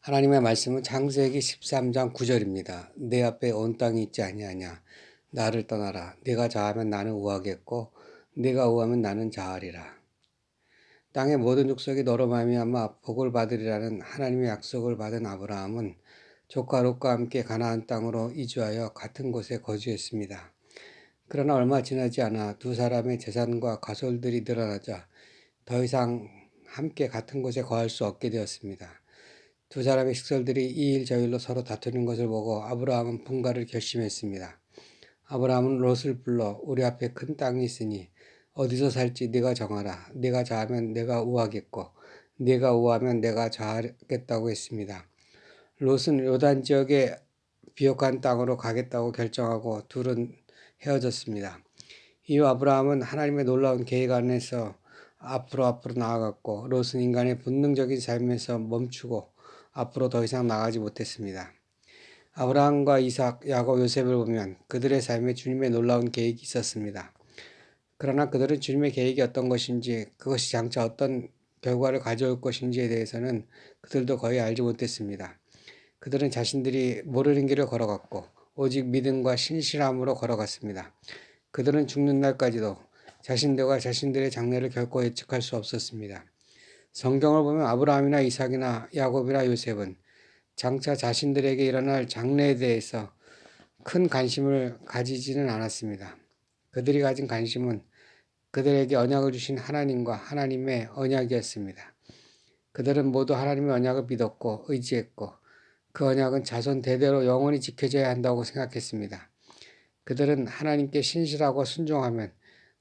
하나님의 말씀은 창세기 13장 9절입니다. 내 앞에 온 땅이 있지 아니하냐. 나를 떠나라. 내가 자하면 나는 우하겠고 내가 우하면 나는 자하리라. 땅의 모든 족속이 너로 말미암아 복을 받으리라는 하나님의 약속을 받은 아브라함은 조카 롯과 함께 가나안 땅으로 이주하여 같은 곳에 거주했습니다. 그러나 얼마 지나지 않아 두 사람의 재산과 가솔들이 늘어나자 더 이상 함께 같은 곳에 거할 수 없게 되었습니다. 두 사람의 식솔들이 이 일 저 일로 서로 다투는 것을 보고 아브라함은 분가를 결심했습니다. 아브라함은 롯을 불러 우리 앞에 큰 땅이 있으니 어디서 살지 네가 정하라. 네가 자하면 내가 우하겠고 네가 우하면 내가 자하겠다고 했습니다. 롯은 요단 지역의 비옥한 땅으로 가겠다고 결정하고 둘은 헤어졌습니다. 이후 아브라함은 하나님의 놀라운 계획 안에서 앞으로 나아갔고 롯은 인간의 본능적인 삶에서 멈추고 앞으로 더 이상 나가지 못했습니다. 아브라함과 이삭, 야곱, 요셉을 보면 그들의 삶에 주님의 놀라운 계획이 있었습니다. 그러나 그들은 주님의 계획이 어떤 것인지 그것이 장차 어떤 결과를 가져올 것인지에 대해서는 그들도 거의 알지 못했습니다. 그들은 자신들이 모르는 길을 걸어갔고 오직 믿음과 신실함으로 걸어갔습니다. 그들은 죽는 날까지도 자신들과 자신들의 장래를 결코 예측할 수 없었습니다. 성경을 보면 아브라함이나 이삭이나 야곱이나 요셉은 장차 자신들에게 일어날 장래에 대해서 큰 관심을 가지지는 않았습니다. 그들이 가진 관심은 그들에게 언약을 주신 하나님과 하나님의 언약이었습니다. 그들은 모두 하나님의 언약을 믿었고 의지했고 그 언약은 자손 대대로 영원히 지켜져야 한다고 생각했습니다. 그들은 하나님께 신실하고 순종하면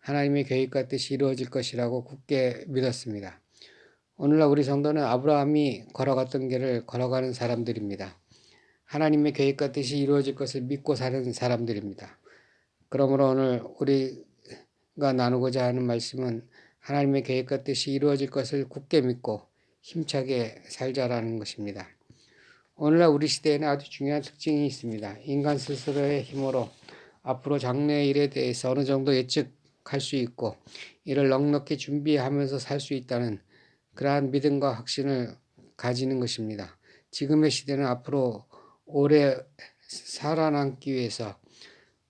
하나님의 계획과 뜻이 이루어질 것이라고 굳게 믿었습니다. 오늘날 우리 성도는 아브라함이 걸어갔던 길을 걸어가는 사람들입니다. 하나님의 계획과 뜻이 이루어질 것을 믿고 사는 사람들입니다. 그러므로 오늘 우리가 나누고자 하는 말씀은 하나님의 계획과 뜻이 이루어질 것을 굳게 믿고 힘차게 살자라는 것입니다. 오늘날 우리 시대에는 아주 중요한 특징이 있습니다. 인간 스스로의 힘으로 앞으로 장래의 일에 대해서 어느 정도 예측할 수 있고 이를 넉넉히 준비하면서 살 수 있다는 그러한 믿음과 확신을 가지는 것입니다. 지금의 시대는 앞으로 오래 살아남기 위해서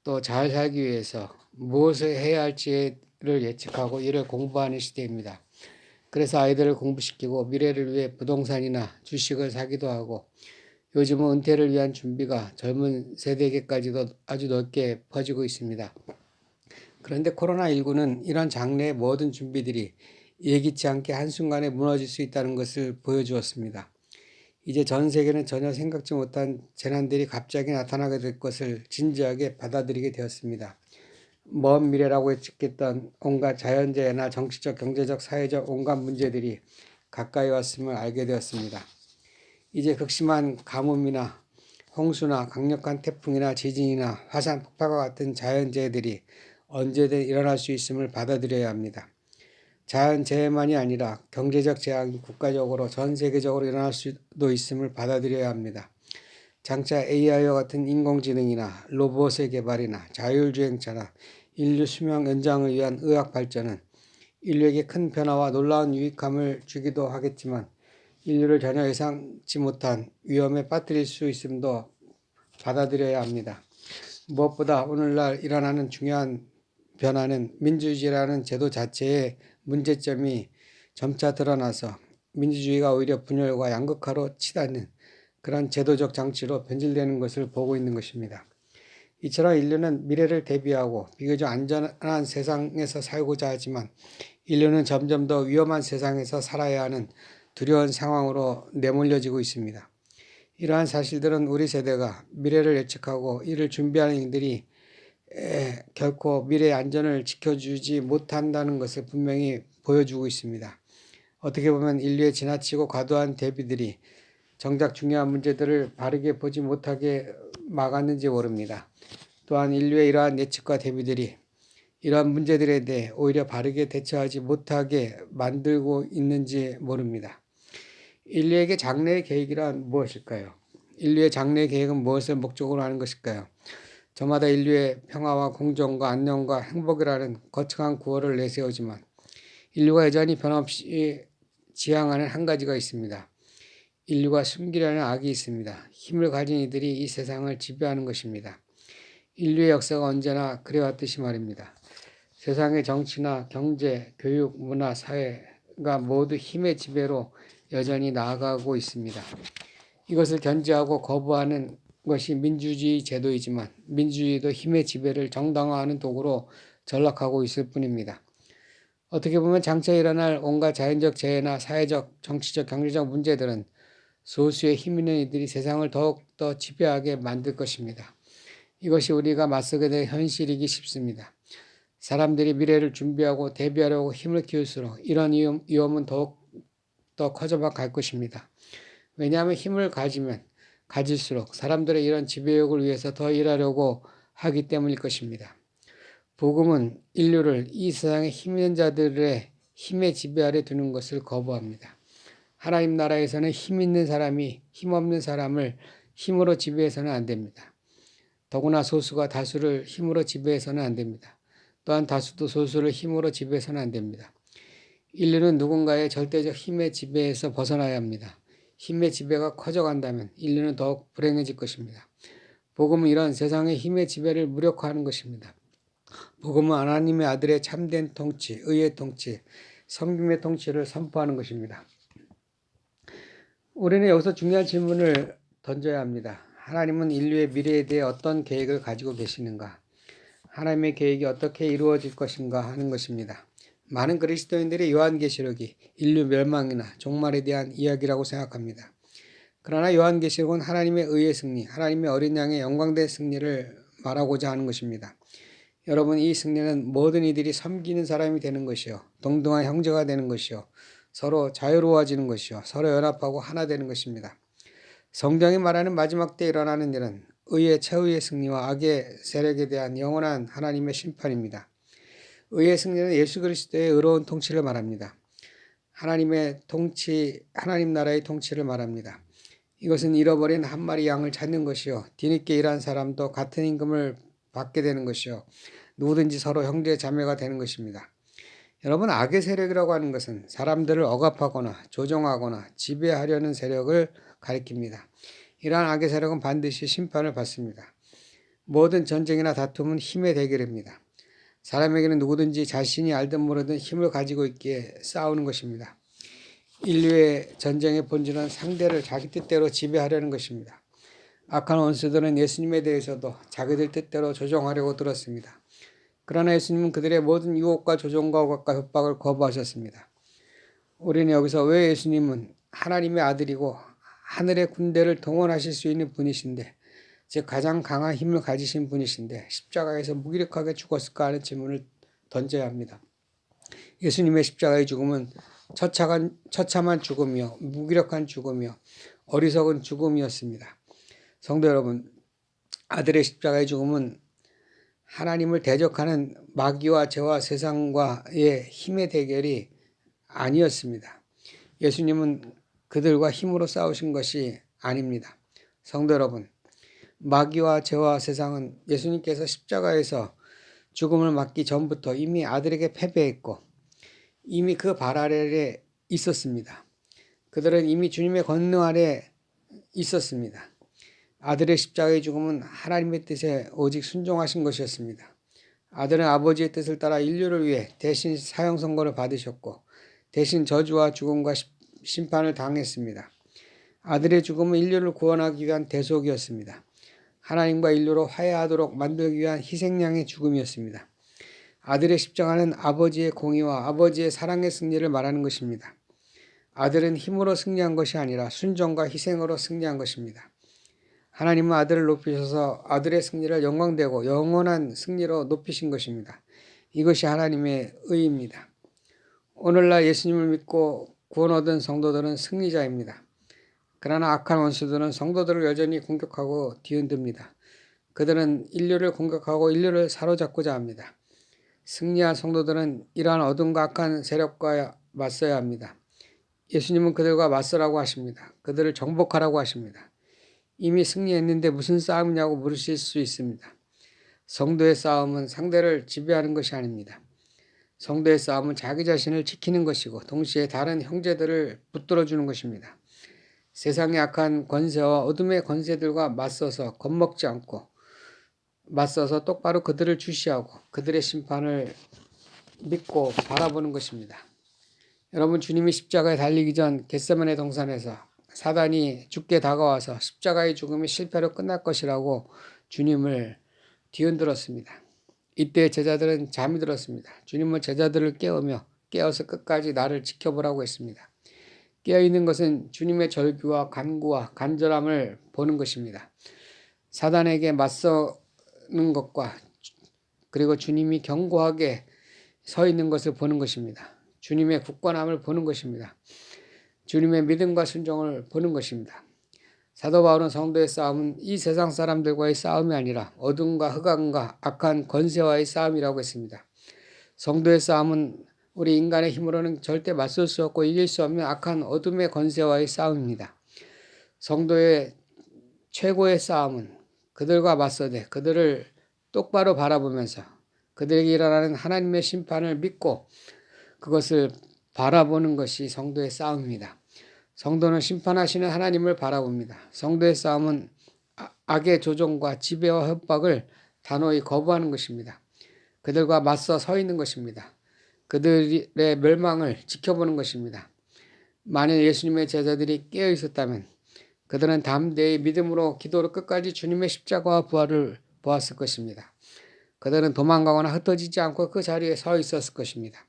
또 잘 살기 위해서 무엇을 해야 할지를 예측하고 이를 공부하는 시대입니다. 그래서 아이들을 공부시키고 미래를 위해 부동산이나 주식을 사기도 하고 요즘은 은퇴를 위한 준비가 젊은 세대에게까지도 아주 넓게 퍼지고 있습니다. 그런데 코로나19는 이런 장래의 모든 준비들이 예기치 않게 한순간에 무너질 수 있다는 것을 보여주었습니다. 이제 전 세계는 전혀 생각지 못한 재난들이 갑자기 나타나게 될 것을 진지하게 받아들이게 되었습니다. 먼 미래라고 예측했던 온갖 자연재해나 정치적, 경제적, 사회적 온갖 문제들이 가까이 왔음을 알게 되었습니다. 이제 극심한 가뭄이나 홍수나 강력한 태풍이나 지진이나 화산 폭발과 같은 자연재해들이 언제든 일어날 수 있음을 받아들여야 합니다. 자연재해만이 아니라 경제적 재앙이 국가적으로 전 세계적으로 일어날 수도 있음을 받아들여야 합니다. 장차 AI와 같은 인공지능이나 로봇의 개발이나 자율주행차나 인류 수명 연장을 위한 의학 발전은 인류에게 큰 변화와 놀라운 유익함을 주기도 하겠지만 인류를 전혀 예상치 못한 위험에 빠뜨릴 수 있음도 받아들여야 합니다. 무엇보다 오늘날 일어나는 중요한 변화는 민주주의라는 제도 자체의 문제점이 점차 드러나서 민주주의가 오히려 분열과 양극화로 치닫는 그런 제도적 장치로 변질되는 것을 보고 있는 것입니다. 이처럼 인류는 미래를 대비하고 비교적 안전한 세상에서 살고자 하지만 인류는 점점 더 위험한 세상에서 살아야 하는 두려운 상황으로 내몰려지고 있습니다. 이러한 사실들은 우리 세대가 미래를 예측하고 이를 준비하는 일들이 결코 미래의 안전을 지켜주지 못한다는 것을 분명히 보여주고 있습니다. 어떻게 보면 인류의 지나치고 과도한 대비들이 정작 중요한 문제들을 바르게 보지 못하게 막았는지 모릅니다. 또한 인류의 이러한 예측과 대비들이 이러한 문제들에 대해 오히려 바르게 대처하지 못하게 만들고 있는지 모릅니다. 인류에게 장래의 계획이란 무엇일까요? 인류의 장래의 계획은 무엇을 목적으로 하는 것일까요? 저마다 인류의 평화와 공정과 안녕과 행복이라는 거창한 구호를 내세우지만 인류가 여전히 변함없이 지향하는 한 가지가 있습니다. 인류가 숨기려는 악이 있습니다. 힘을 가진 이들이 이 세상을 지배하는 것입니다. 인류의 역사가 언제나 그래왔듯이 말입니다. 세상의 정치나 경제, 교육, 문화, 사회가 모두 힘의 지배로 여전히 나아가고 있습니다. 이것을 견제하고 거부하는 것이 민주주의 제도이지만 민주주의도 힘의 지배를 정당화하는 도구로 전락하고 있을 뿐입니다. 어떻게 보면 장차 일어날 온갖 자연적 재해나 사회적, 정치적, 경제적 문제들은 소수의 힘 있는 이들이 세상을 더욱더 지배하게 만들 것입니다. 이것이 우리가 맞서게 될 현실이기 쉽습니다. 사람들이 미래를 준비하고 대비하려고 힘을 키울수록 이런 위험은 더욱 더 커져만 갈 것입니다. 왜냐하면 힘을 가질수록 사람들의 이런 지배욕을 위해서 더 일하려고 하기 때문일 것입니다. 복음은 인류를 이 세상의 힘 있는 자들의 힘의 지배 아래 두는 것을 거부합니다. 하나님 나라에서는 힘 있는 사람이 힘 없는 사람을 힘으로 지배해서는 안 됩니다. 더구나 소수가 다수를 힘으로 지배해서는 안 됩니다. 또한 다수도 소수를 힘으로 지배해서는 안 됩니다. 인류는 누군가의 절대적 힘의 지배에서 벗어나야 합니다. 힘의 지배가 커져간다면 인류는 더욱 불행해질 것입니다. 복음은 이런 세상의 힘의 지배를 무력화하는 것입니다. 복음은 하나님의 아들의 참된 통치, 의의 통치, 섬김의 통치를 선포하는 것입니다. 우리는 여기서 중요한 질문을 던져야 합니다. 하나님은 인류의 미래에 대해 어떤 계획을 가지고 계시는가? 하나님의 계획이 어떻게 이루어질 것인가 하는 것입니다. 많은 그리스도인들이 요한계시록이 인류 멸망이나 종말에 대한 이야기라고 생각합니다. 그러나 요한계시록은 하나님의 의의 승리, 하나님의 어린 양의 영광된 승리를 말하고자 하는 것입니다. 여러분, 이 승리는 모든 이들이 섬기는 사람이 되는 것이요, 동등한 형제가 되는 것이요, 서로 자유로워지는 것이요, 서로 연합하고 하나 되는 것입니다. 성경이 말하는 마지막 때 일어나는 일은 의의 최후의 승리와 악의 세력에 대한 영원한 하나님의 심판입니다. 의의 승리는 예수 그리스도의 의로운 통치를 말합니다. 하나님의 통치, 하나님 나라의 통치를 말합니다. 이것은 잃어버린 한 마리 양을 찾는 것이요, 뒤늦게 일한 사람도 같은 임금을 받게 되는 것이요, 누구든지 서로 형제 자매가 되는 것입니다. 여러분, 악의 세력이라고 하는 것은 사람들을 억압하거나 조종하거나 지배하려는 세력을 가리킵니다. 이러한 악의 세력은 반드시 심판을 받습니다. 모든 전쟁이나 다툼은 힘의 대결입니다. 사람에게는 누구든지 자신이 알든 모르든 힘을 가지고 있기에 싸우는 것입니다. 인류의 전쟁의 본질은 상대를 자기 뜻대로 지배하려는 것입니다. 악한 원수들은 예수님에 대해서도 자기들 뜻대로 조종하려고 들었습니다. 그러나 예수님은 그들의 모든 유혹과 조종과 억압과 협박을 거부하셨습니다. 우리는 여기서 왜 예수님은 하나님의 아들이고 하늘의 군대를 동원하실 수 있는 분이신데, 즉 가장 강한 힘을 가지신 분이신데 십자가에서 무기력하게 죽었을까 하는 질문을 던져야 합니다. 예수님의 십자가의 죽음은 처참한 죽음이요, 무기력한 죽음이요, 어리석은 죽음이었습니다. 성도 여러분, 아들의 십자가의 죽음은 하나님을 대적하는 마귀와 죄와 세상과의 힘의 대결이 아니었습니다. 예수님은 그들과 힘으로 싸우신 것이 아닙니다. 성도 여러분, 마귀와 죄와 세상은 예수님께서 십자가에서 죽음을 맞기 전부터 이미 아들에게 패배했고 이미 그 발 아래에 있었습니다. 그들은 이미 주님의 권능 아래 있었습니다. 아들의 십자가의 죽음은 하나님의 뜻에 오직 순종하신 것이었습니다. 아들은 아버지의 뜻을 따라 인류를 위해 대신 사형 선고를 받으셨고 대신 저주와 죽음과 심판을 당했습니다. 아들의 죽음은 인류를 구원하기 위한 대속이었습니다. 하나님과 인류로 화해하도록 만들기 위한 희생양의 죽음이었습니다. 아들의 십자가는 아버지의 공의와 아버지의 사랑의 승리를 말하는 것입니다. 아들은 힘으로 승리한 것이 아니라 순종과 희생으로 승리한 것입니다. 하나님은 아들을 높이셔서 아들의 승리를 영광되고 영원한 승리로 높이신 것입니다. 이것이 하나님의 의입니다. 오늘날 예수님을 믿고 구원 얻은 성도들은 승리자입니다. 그러나 악한 원수들은 성도들을 여전히 공격하고 뒤흔듭니다. 그들은 인류를 공격하고 인류를 사로잡고자 합니다. 승리한 성도들은 이러한 어둠과 악한 세력과 맞서야 합니다. 예수님은 그들과 맞서라고 하십니다. 그들을 정복하라고 하십니다. 이미 승리했는데 무슨 싸움이냐고 물으실 수 있습니다. 성도의 싸움은 상대를 지배하는 것이 아닙니다. 성도의 싸움은 자기 자신을 지키는 것이고 동시에 다른 형제들을 붙들어주는 것입니다. 세상의 악한 권세와 어둠의 권세들과 맞서서 겁먹지 않고 맞서서 똑바로 그들을 주시하고 그들의 심판을 믿고 바라보는 것입니다. 여러분, 주님이 십자가에 달리기 전 겟세마네 동산에서 사단이 죽게 다가와서 십자가의 죽음이 실패로 끝날 것이라고 주님을 뒤흔들었습니다. 이때 제자들은 잠이 들었습니다. 주님은 제자들을 깨어서 끝까지 나를 지켜보라고 했습니다. 깨어있는 것은 주님의 절규와 간구와 간절함을 보는 것입니다. 사단에게 맞서는 것과 그리고 주님이 견고하게 서 있는 것을 보는 것입니다. 주님의 굳건함을 보는 것입니다. 주님의 믿음과 순종을 보는 것입니다. 사도 바울은 성도의 싸움은 이 세상 사람들과의 싸움이 아니라 어둠과 흑암과 악한 권세와의 싸움이라고 했습니다. 성도의 싸움은 우리 인간의 힘으로는 절대 맞설 수 없고 이길 수 없는 악한 어둠의 권세와의 싸움입니다. 성도의 최고의 싸움은 그들과 맞서되 그들을 똑바로 바라보면서 그들에게 일어나는 하나님의 심판을 믿고 그것을 바라보는 것이 성도의 싸움입니다. 성도는 심판하시는 하나님을 바라봅니다. 성도의 싸움은 악의 조종과 지배와 협박을 단호히 거부하는 것입니다. 그들과 맞서 서 있는 것입니다. 그들의 멸망을 지켜보는 것입니다. 만일 예수님의 제자들이 깨어 있었다면 그들은 담대히 믿음으로 기도로 끝까지 주님의 십자가와 부활을 보았을 것입니다. 그들은 도망가거나 흩어지지 않고 그 자리에 서 있었을 것입니다.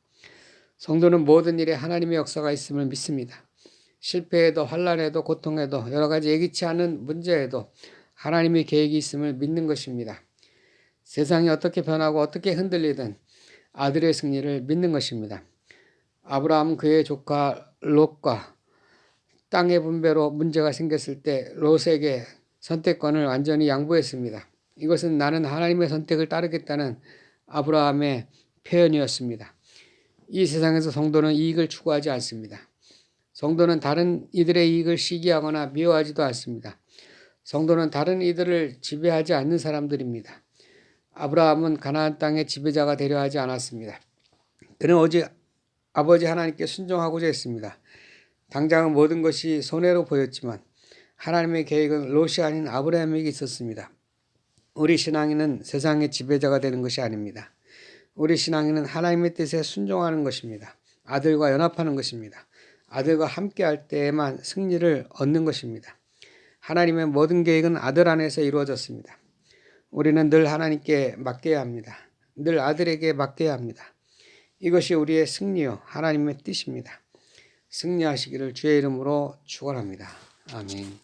성도는 모든 일에 하나님의 역사가 있음을 믿습니다. 실패에도 환난에도 고통에도 여러 가지 예기치 않은 문제에도 하나님의 계획이 있음을 믿는 것입니다. 세상이 어떻게 변하고 어떻게 흔들리든 아들의 승리를 믿는 것입니다. 아브라함은 그의 조카 롯과 땅의 분배로 문제가 생겼을 때 롯에게 선택권을 완전히 양보했습니다. 이것은 나는 하나님의 선택을 따르겠다는 아브라함의 표현이었습니다. 이 세상에서 성도는 이익을 추구하지 않습니다. 성도는 다른 이들의 이익을 시기하거나 미워하지도 않습니다. 성도는 다른 이들을 지배하지 않는 사람들입니다. 아브라함은 가나안 땅의 지배자가 되려 하지 않았습니다. 그는 오직 아버지 하나님께 순종하고자 했습니다. 당장은 모든 것이 손해로 보였지만 하나님의 계획은 롯이 아닌 아브라함에게 있었습니다. 우리 신앙인은 세상의 지배자가 되는 것이 아닙니다. 우리 신앙인은 하나님의 뜻에 순종하는 것입니다. 아들과 연합하는 것입니다. 아들과 함께할 때에만 승리를 얻는 것입니다. 하나님의 모든 계획은 아들 안에서 이루어졌습니다. 우리는 늘 하나님께 맡겨야 합니다. 늘 아들에게 맡겨야 합니다. 이것이 우리의 승리요 하나님의 뜻입니다. 승리하시기를 주의 이름으로 축원합니다. 아멘.